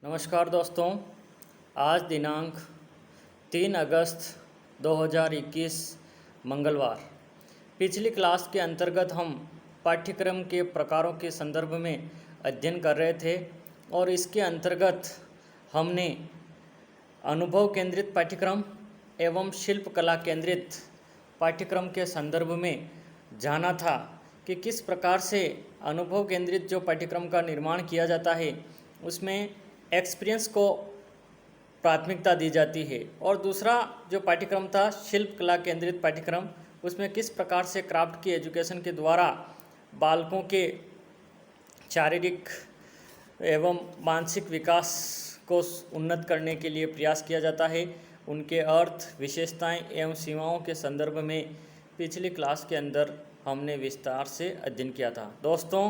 नमस्कार दोस्तों। आज दिनांक 3 अगस्त 2021 मंगलवार। पिछली क्लास के अंतर्गत हम पाठ्यक्रम के प्रकारों के संदर्भ में अध्ययन कर रहे थे और इसके अंतर्गत हमने अनुभव केंद्रित पाठ्यक्रम एवं शिल्पकला केंद्रित पाठ्यक्रम के संदर्भ में जाना था कि किस प्रकार से अनुभव केंद्रित जो पाठ्यक्रम का निर्माण किया जाता है उसमें एक्सपीरियंस को प्राथमिकता दी जाती है और दूसरा जो पाठ्यक्रम था शिल्पकला केंद्रित पाठ्यक्रम, उसमें किस प्रकार से क्राफ्ट की एजुकेशन के द्वारा बालकों के शारीरिक एवं मानसिक विकास को उन्नत करने के लिए प्रयास किया जाता है। उनके अर्थ, विशेषताएं एवं सीमाओं के संदर्भ में पिछली क्लास के अंदर हमने विस्तार से अध्ययन किया था। दोस्तों,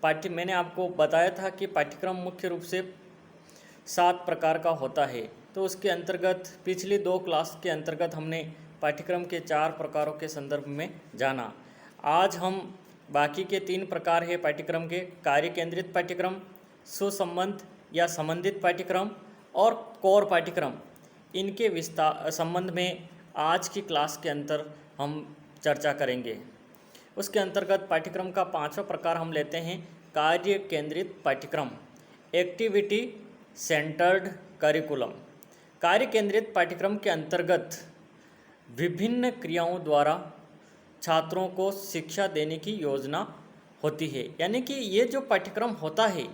मैंने आपको बताया था कि पाठ्यक्रम मुख्य रूप से 7 प्रकार का होता है। तो उसके अंतर्गत पिछली 2 क्लास के अंतर्गत हमने पाठ्यक्रम के 4 प्रकारों के संदर्भ में जाना। आज हम बाकी के 3 प्रकार है पाठ्यक्रम के: कार्य केंद्रित पाठ्यक्रम, सुसंबंध या संबंधित पाठ्यक्रम और कोर पाठ्यक्रम। इनके विस्तार संबंध में आज की क्लास के अंतर हम चर्चा करेंगे। उसके अंतर्गत पाठ्यक्रम का 5वां प्रकार हम लेते हैं कार्य केंद्रित पाठ्यक्रम, एक्टिविटी सेंटर्ड करिकुलम। कार्य केंद्रित पाठ्यक्रम के अंतर्गत विभिन्न क्रियाओं द्वारा छात्रों को शिक्षा देने की योजना होती है। यानी कि ये जो पाठ्यक्रम होता है,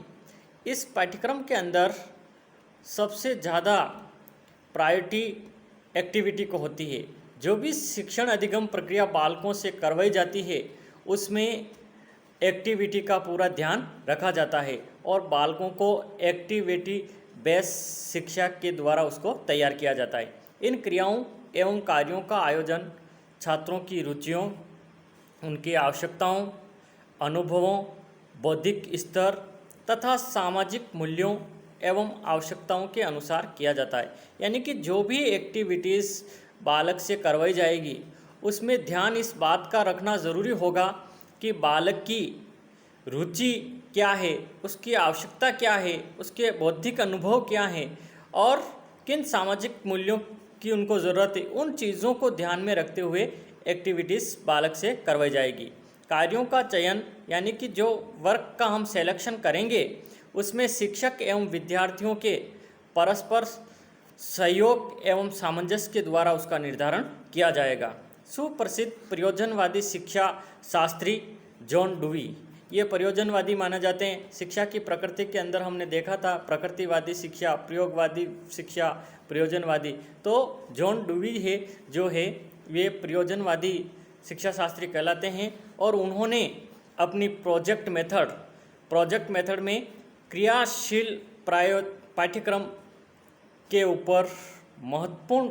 इस पाठ्यक्रम के अंदर सबसे ज़्यादा प्रायोरिटी एक्टिविटी को होती है। जो भी शिक्षण अधिगम प्रक्रिया बालकों से करवाई जाती है उसमें एक्टिविटी का पूरा ध्यान रखा जाता है और बालकों को एक्टिविटी बेस्ड शिक्षा के द्वारा उसको तैयार किया जाता है। इन क्रियाओं एवं कार्यों का आयोजन छात्रों की रुचियों, उनकी आवश्यकताओं, अनुभवों, बौद्धिक स्तर तथा सामाजिक मूल्यों एवं आवश्यकताओं के अनुसार किया जाता है। यानी कि जो भी एक्टिविटीज़ बालक से करवाई जाएगी उसमें ध्यान इस बात का रखना ज़रूरी होगा कि बालक की रुचि क्या है, उसकी आवश्यकता क्या है, उसके बौद्धिक अनुभव क्या हैं और किन सामाजिक मूल्यों की उनको ज़रूरत है। उन चीज़ों को ध्यान में रखते हुए एक्टिविटीज़ बालक से करवाई जाएगी। कार्यों का चयन, यानी कि जो वर्क का हम सिलेक्शन करेंगे उसमें शिक्षक एवं विद्यार्थियों के परस्पर सहयोग एवं सामंजस्य के द्वारा उसका निर्धारण किया जाएगा। सुप्रसिद्ध प्रयोजनवादी शिक्षा शास्त्री जॉन डुवी ये प्रयोजनवादी माने जाते हैं। शिक्षा की प्रकृति के अंदर हमने देखा था प्रकृतिवादी शिक्षा, प्रयोगवादी शिक्षा, प्रयोजनवादी। तो जॉन डुवी है जो है वे प्रयोजनवादी शिक्षा शास्त्री कहलाते हैं और उन्होंने अपनी प्रोजेक्ट मेथड में क्रियाशील पाठ्यक्रम के ऊपर महत्वपूर्ण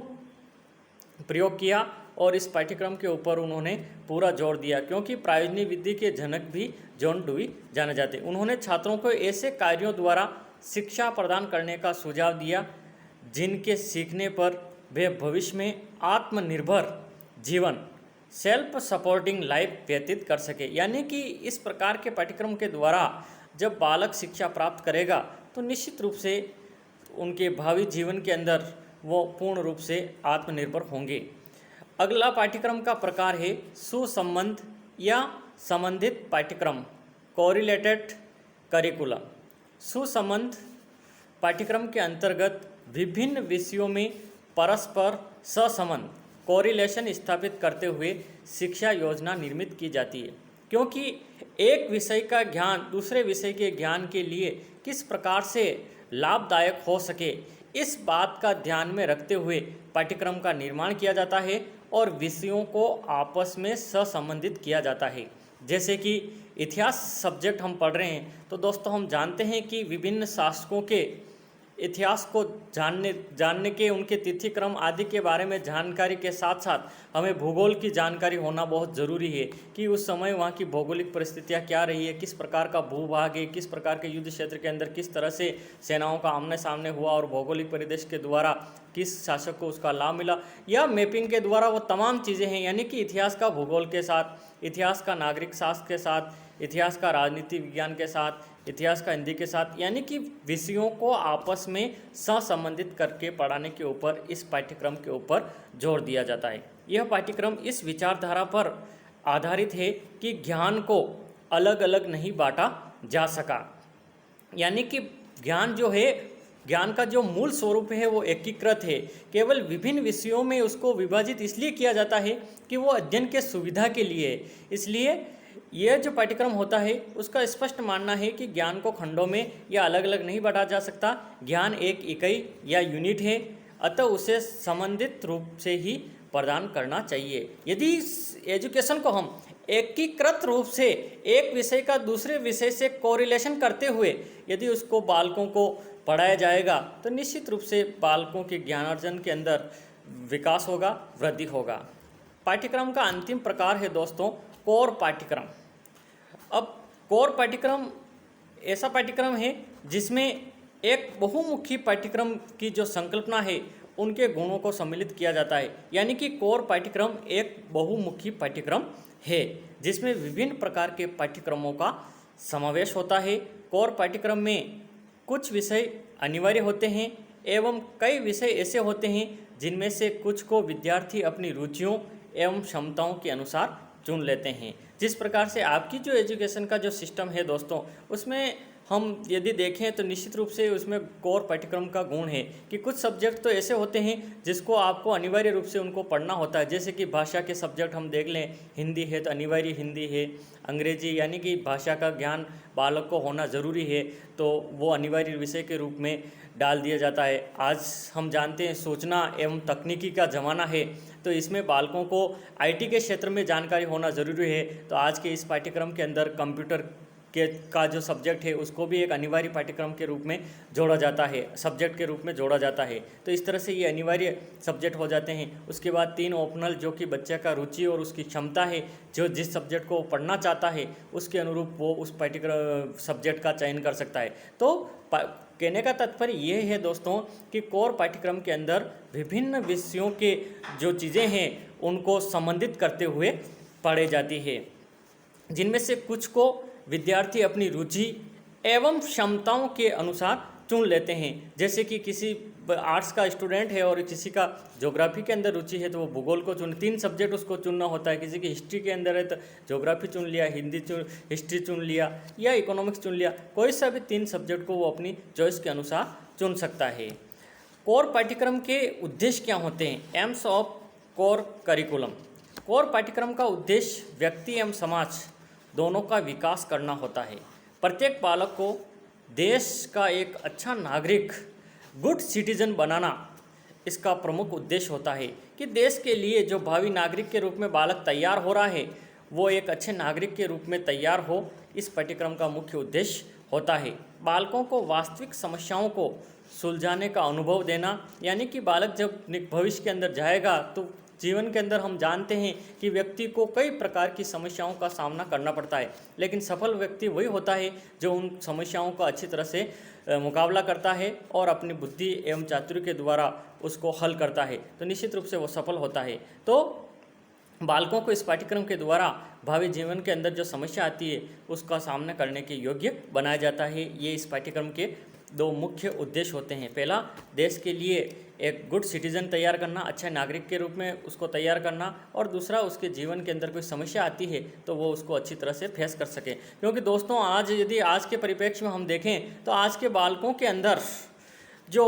प्रयोग किया और इस पाठ्यक्रम के ऊपर उन्होंने पूरा जोर दिया, क्योंकि प्रायोजनी विधि के जनक भी जॉन डुवी जाने जाते। उन्होंने छात्रों को ऐसे कार्यों द्वारा शिक्षा प्रदान करने का सुझाव दिया जिनके सीखने पर वे भविष्य में आत्मनिर्भर जीवन, सेल्फ सपोर्टिंग लाइफ व्यतीत कर सके। यानी कि इस प्रकार के पाठ्यक्रम के द्वारा जब बालक शिक्षा प्राप्त करेगा तो निश्चित रूप से उनके भावी जीवन के अंदर वो पूर्ण रूप से आत्मनिर्भर होंगे। अगला पाठ्यक्रम का प्रकार है सुसंबंध या संबंधित पाठ्यक्रम, कोरिलेटेड करिकुलम। सुसंबंध पाठ्यक्रम के अंतर्गत विभिन्न विषयों में परस्पर सहसंबंध, कोरिलेशन स्थापित करते हुए शिक्षा योजना निर्मित की जाती है। क्योंकि एक विषय का ज्ञान दूसरे विषय के ज्ञान के लिए किस प्रकार से लाभदायक हो सके, इस बात का ध्यान में रखते हुए पाठ्यक्रम का निर्माण किया जाता है और विषयों को आपस में सहसंबंधित किया जाता है। जैसे कि इतिहास सब्जेक्ट हम पढ़ रहे हैं तो दोस्तों हम जानते हैं कि विभिन्न शासकों के इतिहास को जानने के, उनके तिथिक्रम आदि के बारे में जानकारी के साथ साथ हमें भूगोल की जानकारी होना बहुत ज़रूरी है कि उस समय वहाँ की भौगोलिक परिस्थितियाँ क्या रही है, किस प्रकार का भूभाग है, किस प्रकार के युद्ध क्षेत्र के अंदर किस तरह से सेनाओं का आमने सामने हुआ और भौगोलिक परिदृश्य के द्वारा किस शासक को उसका लाभ मिला, या मैपिंग के द्वारा वो तमाम चीज़ें हैं। यानी कि इतिहास का भूगोल के साथ, इतिहास का नागरिक शास्त्र के साथ, इतिहास का राजनीति विज्ञान के साथ, इतिहास का हिंदी के साथ, यानी कि विषयों को आपस में सहसंबंधित करके पढ़ाने के ऊपर इस पाठ्यक्रम के ऊपर जोर दिया जाता है। यह पाठ्यक्रम इस विचारधारा पर आधारित है कि ज्ञान को अलग अलग नहीं बांटा जा सका, यानी कि ज्ञान जो है, ज्ञान का जो मूल स्वरूप है वो एकीकृत है। केवल विभिन्न विषयों में उसको विभाजित इसलिए किया जाता है कि वो अध्ययन के सुविधा के लिए है। इसलिए यह जो पाठ्यक्रम होता है उसका स्पष्ट मानना है कि ज्ञान को खंडों में या अलग अलग नहीं बांटा जा सकता। ज्ञान एक इकाई या यूनिट है, अतः उसे संबंधित रूप से ही प्रदान करना चाहिए। यदि एजुकेशन को हम एकीकृत रूप से एक विषय का दूसरे विषय से कोरिलेशन करते हुए यदि उसको बालकों को पढ़ाया जाएगा तो निश्चित रूप से बालकों के ज्ञानार्जन के अंदर विकास होगा, वृद्धि होगा। पाठ्यक्रम का अंतिम प्रकार है दोस्तों कोर पाठ्यक्रम। अब कोर पाठ्यक्रम ऐसा पाठ्यक्रम है जिसमें एक बहुमुखी पाठ्यक्रम की जो संकल्पना है उनके गुणों को सम्मिलित किया जाता है, यानी कि कोर पाठ्यक्रम एक बहुमुखी पाठ्यक्रम है जिसमें विभिन्न प्रकार के पाठ्यक्रमों का समावेश होता है। कोर पाठ्यक्रम में कुछ विषय अनिवार्य होते हैं एवं कई विषय ऐसे होते हैं जिनमें से कुछ को विद्यार्थी अपनी रुचियों एवं क्षमताओं के अनुसार चुन लेते हैं। जिस प्रकार से आपकी जो एजुकेशन का जो सिस्टम है दोस्तों, उसमें हम यदि देखें तो निश्चित रूप से उसमें कोर पाठ्यक्रम का गुण है कि कुछ सब्जेक्ट तो ऐसे होते हैं जिसको आपको अनिवार्य रूप से उनको पढ़ना होता है। जैसे कि भाषा के सब्जेक्ट हम देख लें, हिंदी है तो अनिवार्य हिंदी है, अंग्रेजी यानी कि भाषा का ज्ञान बालक को होना ज़रूरी है तो वो अनिवार्य विषय के रूप में डाल दिया जाता है। आज हम जानते हैं सूचना एवं तकनीकी का ज़माना है तो इसमें बालकों को IT के क्षेत्र में जानकारी होना ज़रूरी है, तो आज के इस पाठ्यक्रम के अंदर कंप्यूटर का जो सब्जेक्ट है उसको भी एक अनिवार्य पाठ्यक्रम के रूप में जोड़ा जाता है, सब्जेक्ट के रूप में जोड़ा जाता है। तो इस तरह से ये अनिवार्य सब्जेक्ट हो जाते हैं। उसके बाद 3 ऑप्शनल जो कि बच्चे का रुचि और उसकी क्षमता है, जो जिस सब्जेक्ट को पढ़ना चाहता है उसके अनुरूप वो उस पाठ्यक्रम सब्जेक्ट का चयन कर सकता है। तो कहने का तात्पर्य ये है दोस्तों कि कोर पाठ्यक्रम के अंदर विभिन्न विषयों के जो चीज़ें हैं उनको संबंधित करते हुए पढ़े जाती है, जिनमें से कुछ को विद्यार्थी अपनी रुचि एवं क्षमताओं के अनुसार चुन लेते हैं। जैसे कि किसी आर्ट्स का स्टूडेंट है और किसी का ज्योग्राफी के अंदर रुचि है तो वो भूगोल को 3 सब्जेक्ट उसको चुनना होता है। किसी की हिस्ट्री के अंदर है तो ज्योग्राफी चुन लिया, हिस्ट्री चुन लिया या इकोनॉमिक्स चुन लिया, कोई सा भी 3 सब्जेक्ट को वो अपनी चॉइस के अनुसार चुन सकता है। कोर पाठ्यक्रम के उद्देश्य क्या होते हैं? AIIMS of core curriculum. Core पाठ्यक्रम का उद्देश्य व्यक्ति एवं समाज दोनों का विकास करना होता है। प्रत्येक बालक को देश का एक अच्छा नागरिक, गुड सिटीजन बनाना इसका प्रमुख उद्देश्य होता है कि देश के लिए जो भावी नागरिक के रूप में बालक तैयार हो रहा है वो एक अच्छे नागरिक के रूप में तैयार हो, इस पाठ्यक्रम का मुख्य उद्देश्य होता है। बालकों को वास्तविक समस्याओं को सुलझाने का अनुभव देना, यानी कि बालक जब भविष्य के अंदर जाएगा तो जीवन के अंदर हम जानते हैं कि व्यक्ति को कई प्रकार की समस्याओं का सामना करना पड़ता है, लेकिन सफल व्यक्ति वही होता है जो उन समस्याओं का अच्छी तरह से मुकाबला करता है और अपनी बुद्धि एवं चातुर्य के द्वारा उसको हल करता है, तो निश्चित रूप से वो सफल होता है। तो बालकों को इस पाठ्यक्रम के द्वारा भावी जीवन के अंदर जो समस्या आती है उसका सामना करने के योग्य बनाया जाता है। ये इस पाठ्यक्रम के 2 मुख्य उद्देश्य होते हैं। पहला, देश के लिए एक गुड सिटीजन तैयार करना, अच्छे नागरिक के रूप में उसको तैयार करना, और दूसरा उसके जीवन के अंदर कोई समस्या आती है तो वो उसको अच्छी तरह से फेस कर सके। क्योंकि दोस्तों आज के परिप्रेक्ष्य में हम देखें तो आज के बालकों के अंदर जो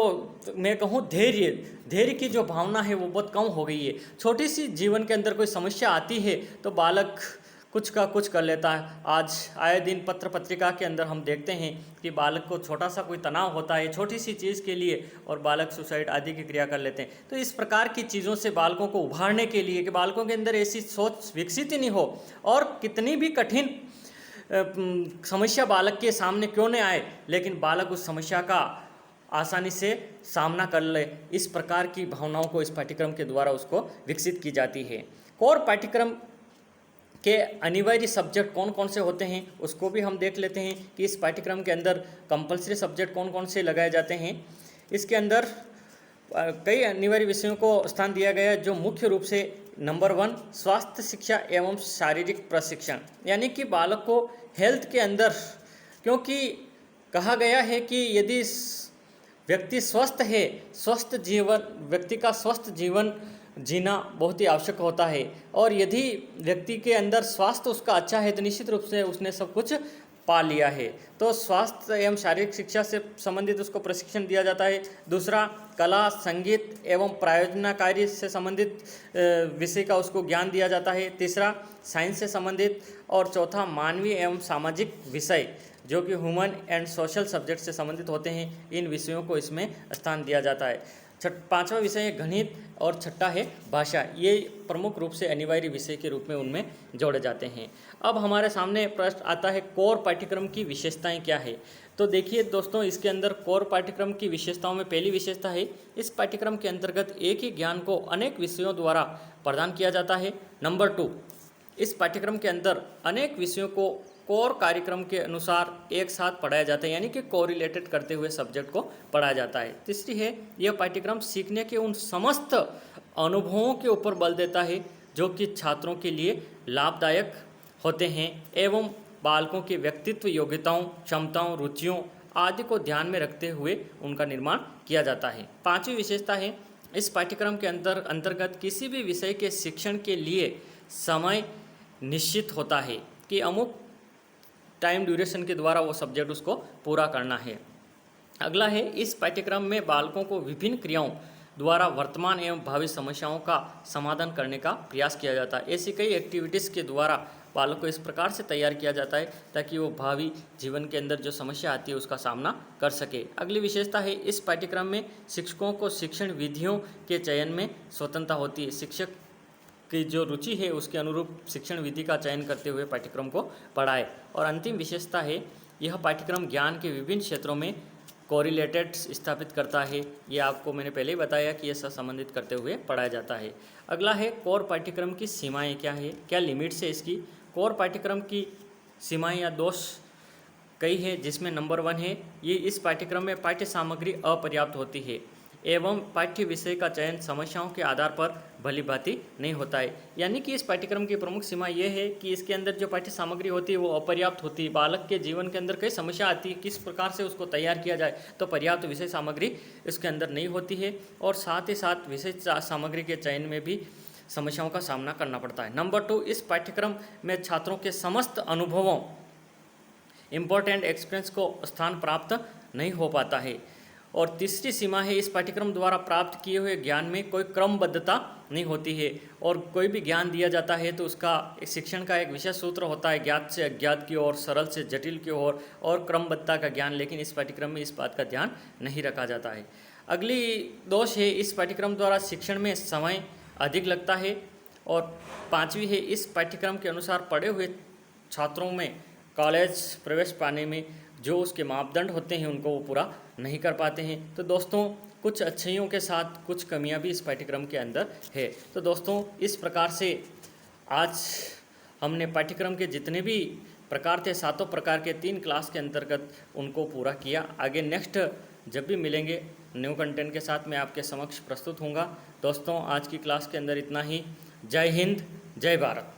मैं कहूँ धैर्य की जो भावना है वो बहुत कम हो गई है। छोटी सी जीवन के अंदर कोई समस्या आती है तो बालक कुछ का कुछ कर लेता है। आज आए दिन पत्र पत्रिका के अंदर हम देखते हैं कि बालक को छोटा सा कोई तनाव होता है छोटी सी चीज़ के लिए और बालक सुसाइड आदि की क्रिया कर लेते हैं। तो इस प्रकार की चीज़ों से बालकों को उभारने के लिए कि बालकों के अंदर ऐसी सोच विकसित ही नहीं हो और कितनी भी कठिन समस्या बालक के सामने क्यों न आए, लेकिन बालक उस समस्या का आसानी से सामना कर ले, इस प्रकार की भावनाओं को इस पाठ्यक्रम के द्वारा उसको विकसित की जाती है। कोर पाठ्यक्रम के अनिवार्य सब्जेक्ट कौन कौन से होते हैं उसको भी हम देख लेते हैं कि इस पाठ्यक्रम के अंदर कंपलसरी सब्जेक्ट कौन कौन से लगाए जाते हैं। इसके अंदर कई अनिवार्य विषयों को स्थान दिया गया है, जो मुख्य रूप से नंबर 1 स्वास्थ्य शिक्षा एवं शारीरिक प्रशिक्षण, यानी कि बालक को हेल्थ के अंदर, क्योंकि कहा गया है कि यदि व्यक्ति स्वस्थ है, स्वस्थ जीवन, व्यक्ति का स्वस्थ जीवन जीना बहुत ही आवश्यक होता है। और यदि व्यक्ति के अंदर स्वास्थ्य उसका अच्छा है तो निश्चित रूप से उसने सब कुछ पा लिया है। तो स्वास्थ्य एवं शारीरिक शिक्षा से संबंधित उसको प्रशिक्षण दिया जाता है। दूसरा, कला, संगीत एवं प्रायोजनाकारी से संबंधित विषय का उसको ज्ञान दिया जाता है। तीसरा, साइंस से संबंधित। और चौथा, मानवीय एवं सामाजिक विषय जो कि ह्यूमन एंड सोशल सब्जेक्ट से संबंधित होते हैं, इन विषयों को इसमें स्थान दिया जाता है। पांचवा विषय है गणित और छठा है भाषा। ये प्रमुख रूप से अनिवार्य विषय के रूप में उनमें जोड़े जाते हैं। अब हमारे सामने प्रश्न आता है कोर पाठ्यक्रम की विशेषताएं क्या है। तो देखिए दोस्तों, इसके अंदर कोर पाठ्यक्रम की विशेषताओं में पहली विशेषता है, इस पाठ्यक्रम के अंतर्गत एक ही ज्ञान को अनेक विषयों द्वारा प्रदान किया जाता है। नंबर 2, इस पाठ्यक्रम के अंदर अनेक विषयों को कोर कार्यक्रम के अनुसार एक साथ पढ़ाया जाता है, यानी कि कोरिलेटेड करते हुए सब्जेक्ट को पढ़ाया जाता है। तीसरी है, यह पाठ्यक्रम सीखने के उन समस्त अनुभवों के ऊपर बल देता है जो कि छात्रों के लिए लाभदायक होते हैं एवं बालकों के व्यक्तित्व, योग्यताओं, क्षमताओं, रुचियों आदि को ध्यान में रखते हुए उनका निर्माण किया जाता है। पांचवी विशेषता है, इस पाठ्यक्रम के अंतर्गत किसी भी विषय के शिक्षण के लिए समय निश्चित होता है कि अमुक टाइम ड्यूरेशन के द्वारा वो सब्जेक्ट उसको पूरा करना है। अगला है, इस पाठ्यक्रम में बालकों को विभिन्न क्रियाओं द्वारा वर्तमान एवं भावी समस्याओं का समाधान करने का प्रयास किया जाता है। ऐसी कई एक्टिविटीज़ के द्वारा बालक को इस प्रकार से तैयार किया जाता है ताकि वो भावी जीवन के अंदर जो समस्या आती है उसका सामना कर सके। अगली विशेषता है, इस पाठ्यक्रम में शिक्षकों को शिक्षण विधियों के चयन में स्वतंत्रता होती है। शिक्षक की जो रुचि है उसके अनुरूप शिक्षण विधि का चयन करते हुए पाठ्यक्रम को पढ़ाए। और अंतिम विशेषता है, यह पाठ्यक्रम ज्ञान के विभिन्न क्षेत्रों में कोरिलेटेड स्थापित करता है। ये आपको मैंने पहले ही बताया कि यह संबंधित करते हुए पढ़ाया जाता है। अगला है, कोर पाठ्यक्रम की सीमाएं क्या है, क्या लिमिट्स है इसकी। कोर पाठ्यक्रम की सीमाएं या दोष कई है, जिसमें नंबर 1 है, ये इस पाठ्यक्रम में पाठ्य सामग्री अपर्याप्त होती है एवं पाठ्य विषय का चयन समस्याओं के आधार पर भली भांति नहीं होता है। यानी कि इस पाठ्यक्रम की प्रमुख सीमा यह है कि इसके अंदर जो पाठ्य सामग्री होती है वो अपर्याप्त होती है। बालक के जीवन के अंदर कई समस्या आती है, किस प्रकार से उसको तैयार किया जाए, तो पर्याप्त विषय सामग्री इसके अंदर नहीं होती है। और साथ ही साथ विषय सामग्री के चयन में भी समस्याओं का सामना करना पड़ता है। नंबर 2, इस पाठ्यक्रम में छात्रों के समस्त अनुभवों, इम्पोर्टेंट एक्सपीरियंस को स्थान प्राप्त नहीं हो पाता है। और तीसरी सीमा है, इस पाठ्यक्रम द्वारा प्राप्त किए हुए ज्ञान में कोई क्रमबद्धता नहीं होती है। और कोई भी ज्ञान दिया जाता है तो उसका शिक्षण का एक विशेष सूत्र होता है, ज्ञात से अज्ञात की ओर, सरल से जटिल की ओर और क्रमबद्धता का ज्ञान, लेकिन इस पाठ्यक्रम में इस बात का ध्यान नहीं रखा जाता है। अगली दोष है, इस पाठ्यक्रम द्वारा शिक्षण में समय अधिक लगता है। और पांचवी है, इस पाठ्यक्रम के अनुसार पढ़े हुए छात्रों में कॉलेज प्रवेश पाने में जो उसके मापदंड होते हैं उनको वो पूरा नहीं कर पाते हैं। तो दोस्तों, कुछ अच्छाइयों के साथ कुछ कमियां भी इस पाठ्यक्रम के अंदर है। तो दोस्तों, इस प्रकार से आज हमने पाठ्यक्रम के जितने भी प्रकार थे, 7 प्रकार के 3 क्लास के अंतर्गत उनको पूरा किया। आगे नेक्स्ट जब भी मिलेंगे न्यू कंटेंट के साथ मैं आपके समक्ष प्रस्तुत होऊंगा। दोस्तों, आज की क्लास के अंदर इतना ही। जय हिंद, जय भारत।